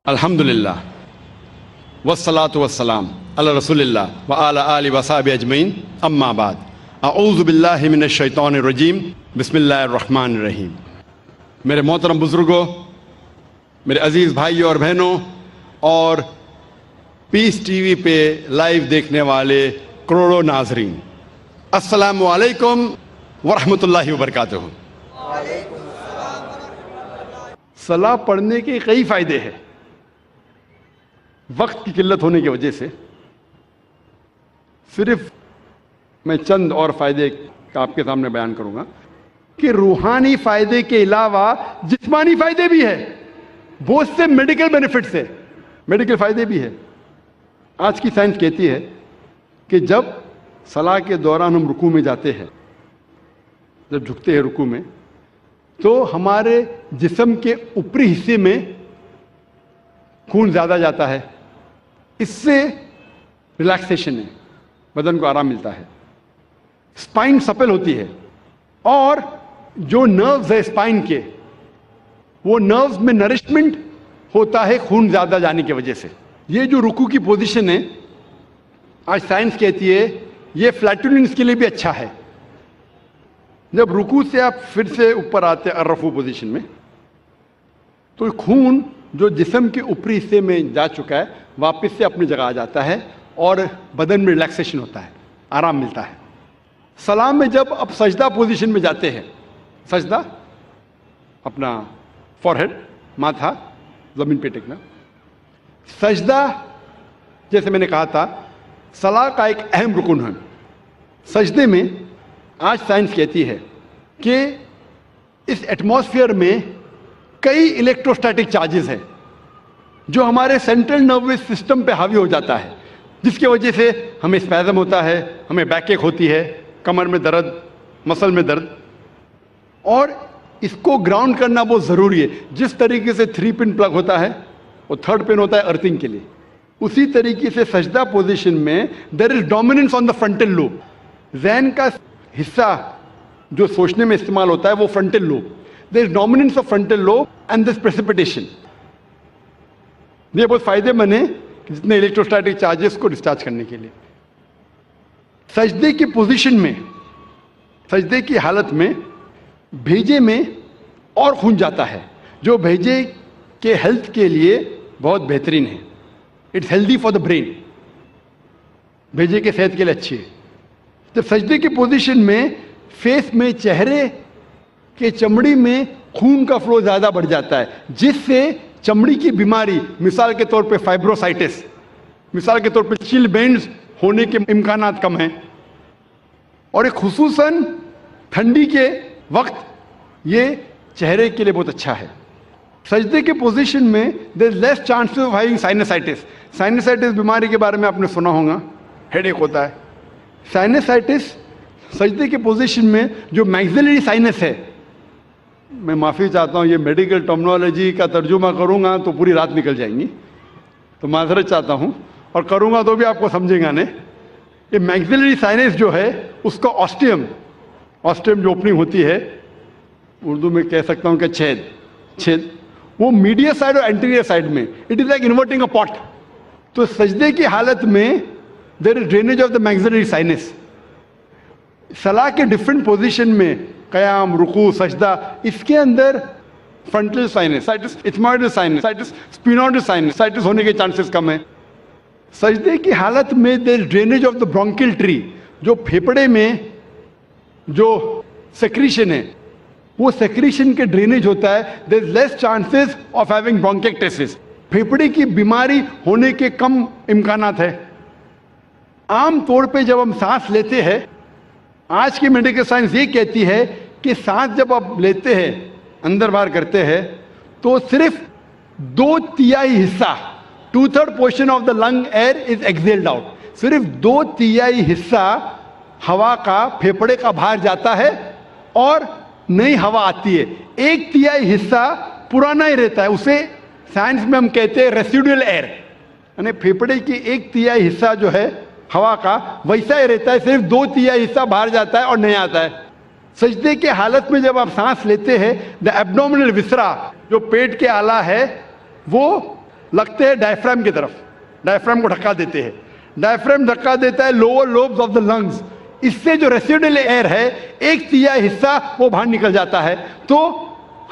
الحمدللہ والصلاة والسلام علی رسول اللہ وعلی آلہ وصحبہ اجمعین، اما بعد، اعوذ باللہ من الشیطان الرجیم، بسم اللہ الرحمن الرحیم۔ میرے محترم بزرگوں، میرے عزیز بھائیوں اور بہنوں، اور پیس ٹی وی پہ لائیو دیکھنے والے کروڑوں ناظرین، السلام علیکم ورحمۃ اللہ وبرکاتہ۔ صلاح پڑھنے کے کئی فائدے ہیں۔ وقت کی قلت ہونے کی وجہ سے صرف میں چند اور فائدے آپ کے سامنے بیان کروں گا کہ روحانی فائدے کے علاوہ جسمانی فائدے بھی ہیں، بہت سے میڈیکل بینیفٹس ہیں، میڈیکل فائدے بھی ہیں۔ آج کی سائنس کہتی ہے کہ جب صلاح کے دوران ہم رکوع میں جاتے ہیں، جب جھکتے ہیں رکوع میں، تو ہمارے جسم کے اوپری حصے میں خون زیادہ جاتا ہے، اس سے ریلیکسیشن ہے، بدن کو آرام ملتا ہے، اسپائن سپل ہوتی ہے، اور جو نروز ہے اسپائن کے، وہ نروز میں نرشمنٹ ہوتا ہے خون زیادہ جانے کی وجہ سے۔ یہ جو رکوع کی پوزیشن ہے، آج سائنس کہتی ہے یہ فلیٹولنس کے لیے بھی اچھا ہے۔ جب رکوع سے آپ پھر سے اوپر آتے ہیں الرفوع پوزیشن میں، تو خون جو جسم کے اوپری حصے میں جا چکا ہے واپس سے اپنی جگہ آ جاتا ہے اور بدن میں ریلیکسیشن ہوتا ہے، آرام ملتا ہے۔ سلام میں جب آپ سجدہ پوزیشن میں جاتے ہیں، سجدہ اپنا فورہیڈ، ماتھا زمین پہ ٹکنا، سجدہ جیسے میں نے کہا تھا صلاح کا ایک اہم رکن ہے۔ سجدے میں آج سائنس کہتی ہے کہ اس ایٹماسفیئر میں کئی الیکٹروسٹیٹک چارجز ہیں جو ہمارے سینٹرل نروس سسٹم پہ حاوی ہو جاتا ہے، جس کی وجہ سے ہمیں اسپیزم ہوتا ہے، ہمیں بیک ایک ہوتی ہے، کمر میں درد، مسل میں درد، اور اس کو گراؤنڈ کرنا بہت ضروری ہے۔ جس طریقے سے 3 پن پلگ ہوتا ہے، وہ 3rd پن ہوتا ہے ارتھنگ کے لیے، اسی طریقے سے سجدہ پوزیشن میں there is dominance on the frontal lobe. ذہن کا حصہ جو سوچنے میں استعمال ہوتا ہے وہ frontal lobe, there is dominance of frontal lobe and this precipitation. یہ بہت فائدے مند ہے جتنے الیکٹروسٹیٹک چارجز کو ڈسچارج کرنے کے لیے۔ سجدے کی پوزیشن میں، سجدے کی حالت میں بھیجے میں اور خون جاتا ہے، جو بھیجے کے ہیلتھ کے لیے بہت بہترین ہے۔ It's healthy for the brain, بھیجے کے صحت کے لیے اچھی ہے۔ جب سجدے کی پوزیشن میں فیس میں، چہرے کے چمڑی میں خون کا فلو زیادہ بڑھ جاتا ہے، جس سے چمڑی کی بیماری، مثال کے طور پہ فائبروسائٹس، مثال کے طور پہ چل بینڈز ہونے کے امکانات کم ہیں، اور ایک خصوصاً ٹھنڈی کے وقت یہ چہرے کے لیے بہت اچھا ہے۔ سجدے کے پوزیشن میں there is less chances of having سائنسائٹس۔ سائنسائٹس بیماری کے بارے میں آپ نے سنا ہوگا، ہیڈ ایک ہوتا ہے۔ سائنسائٹس سجدے کے پوزیشن میں جو میگزیلری سائنس ہے، میں معافی چاہتا ہوں یہ میڈیکل ٹرمنالوجی کا ترجمہ کروں گا تو پوری رات نکل جائیں گی، تو معذرت چاہتا ہوں، اور کروں گا تو بھی آپ کو سمجھیں گا نہیں۔ یہ میگزیلری سائنس جو ہے اس کا آسٹیم جو اوپننگ ہوتی ہے، اردو میں کہہ سکتا ہوں کہ چھید، وہ میڈیا سائڈ اور اینٹیریئر سائڈ میں، اٹ از لائک انورٹنگ اے پاٹ۔ تو سجدے کی حالت میں there is drainage of the میگزیلری science. صلاح کے ڈفرینٹ پوزیشن میں، قیام، رکوع، سجدہ، اس کے اندر فرنٹل سائنس، اٹھموئڈل سائنس، اسپینوئڈل سائنس ہونے کے چانسز کم ہیں۔ سجدے کی حالت میں there is drainage of the برونکل tree, جو پھیپڑے میں جو سیکریشن ہے، وہ سیکریشن کے ڈرینیج ہوتا ہے، دیر از لیس چانسز آف ہیونگ برونکائٹس، پھیپڑے کی بیماری ہونے کے کم امکانات ہے۔ عام طور پہ جب ہم سانس لیتے ہیں، آج کی میڈیکل سائنس یہ کہتی ہے کہ سانس جب آپ لیتے ہیں، اندر باہر کرتے ہیں، تو صرف 2/3 حصہ، 2/3 portion of the lung air is exhaled out, صرف 2/3 حصہ ہوا کا، پھیپڑے کا باہر جاتا ہے اور نئی ہوا آتی ہے۔ 1/3 حصہ پرانا ہی رہتا ہے، اسے سائنس میں ہم کہتے ہیں ریسیڈول ایئر، یعنی پھیپڑے کی 1/3 حصہ جو ہے ہوا کا ویسا ہی رہتا ہے، صرف 2/3 حصہ باہر جاتا ہے اور نہیں آتا ہے۔ سجدے کے حالت میں جب آپ سانس لیتے ہیں، دا ایبڈومینل وسرا، جو پیٹ کے آلہ ہے، وہ لگتے ہیں ڈائفرام کی طرف, ڈائفرام کو دھکا دیتے ہیں, ڈائفرام دھکا دیتا ہے lower lobes of the lungs, اس سے جو ریسیڈل ایئر ہے ایک تہائی حصہ وہ باہر نکل جاتا ہے. تو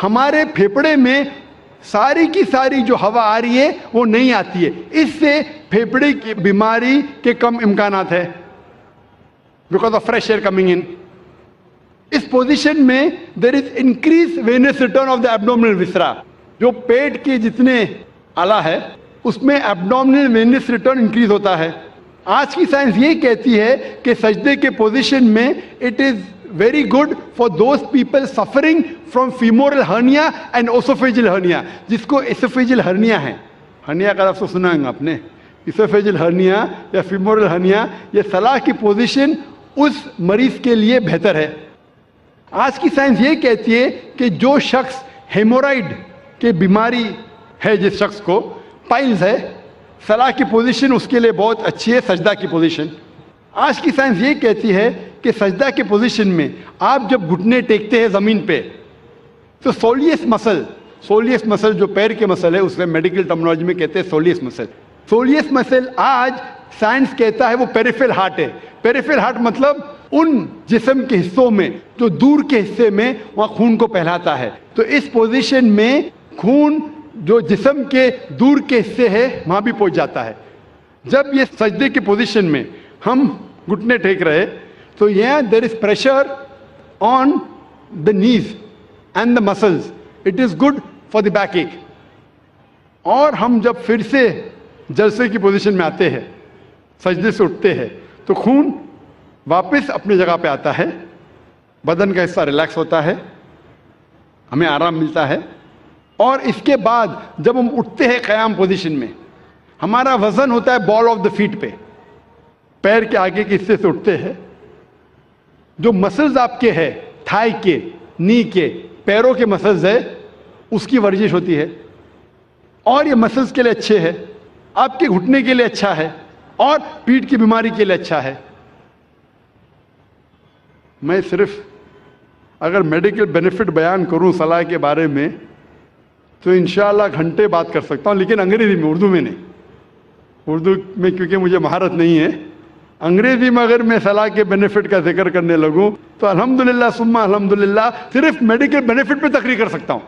ہمارے پھیپھڑے میں ساری کی ساری جو ہوا آ رہی ہے وہ نہیں آتی ہے, اس سے پھیپھڑے کی بیماری کے کم امکانات ہے, because of fresh air coming in. اس پوزیشن میں there is increase venous return of the abdominal viscera, جو پیٹ کے جتنے آلہ ہے اس میں ایبڈومینل وینس ریٹرن انکریز ہوتا ہے. آج کی سائنس یہ کہتی ہے کہ سجدے کے پوزیشن میں it is very good for those people suffering from femoral hernia and oesophageal hernia, جس کو ایسوفیجل ہرنیا ہے. ہرنیا کا لفظ سنا ہے آپ نے, ایسوفیجل ہرنیا یا فیمورل ہرنیا, یہ سلاخ کی پوزیشن اس مریض کے لیے بہتر ہے. آج کی سائنس یہ کہتی ہے کہ جو شخص ہیمورائڈ کی بیماری ہے, جس شخص کو پائلز ہے, سلاخ کی پوزیشن اس کے لیے بہت اچھی ہے, سجدہ کی پوزیشن. آج کی سائنس یہ کہتی ہے کہ سجدہ کے پوزیشن میں آپ جب گھٹنے ٹیکتے ہیں زمین پہ تو سولیس مسل جو پیر کے مسل ہے, اس میں میڈیکل ٹرمنالوجی میں کہتے ہیں سولیس مسل. سولیس مسل آج سائنس کہتا ہے وہ پیریفرل ہارٹ ہے. پیریفرل ہارٹ مطلب ان جسم کے حصوں میں جو دور کے حصے میں وہاں خون کو پھیلاتا ہے. تو اس پوزیشن میں خون جو جسم کے دور کے حصے ہے وہاں بھی پہنچ جاتا ہے. جب یہ سجدے کی پوزیشن میں ہم گھٹنے ٹیک رہے تو یہاں دیر از پریشر آن دا نیز and the muscles, it is good for the back ایک. اور ہم جب پھر سے جلسے کی پوزیشن میں آتے ہیں, سجدے سے اٹھتے ہیں, تو خون واپس اپنی جگہ پہ آتا ہے, بدن کا حصہ ریلیکس ہوتا ہے, ہمیں آرام ملتا ہے. اور اس کے بعد جب ہم اٹھتے ہیں قیام پوزیشن میں, ہمارا وزن ہوتا ہے بال آف دا فیٹ پہ, پیر کے آگے کے حصے سے اٹھتے ہیں. جو مسلز آپ کے ہے, تھائی کے, نی کے, پیروں کے مسلز ہے, اس کی ورزش ہوتی ہے. اور یہ مسلز کے لیے اچھے ہے, آپ کے گھٹنے کے لیے اچھا ہے, اور پیٹھ کی بیماری کے لیے اچھا ہے. میں صرف اگر میڈیکل بینیفٹ بیان کروں صلاح کے بارے میں تو انشاءاللہ گھنٹے بات کر سکتا ہوں, لیکن انگریزی میں, اردو میں نہیں. اردو میں کیونکہ مجھے مہارت نہیں ہے, انگریزی میں اگر میں صلاح کے بینیفٹ کا ذکر کرنے لگوں تو الحمدللہ ثم الحمدللہ صرف میڈیکل بینیفٹ پہ تقریر کر سکتا ہوں.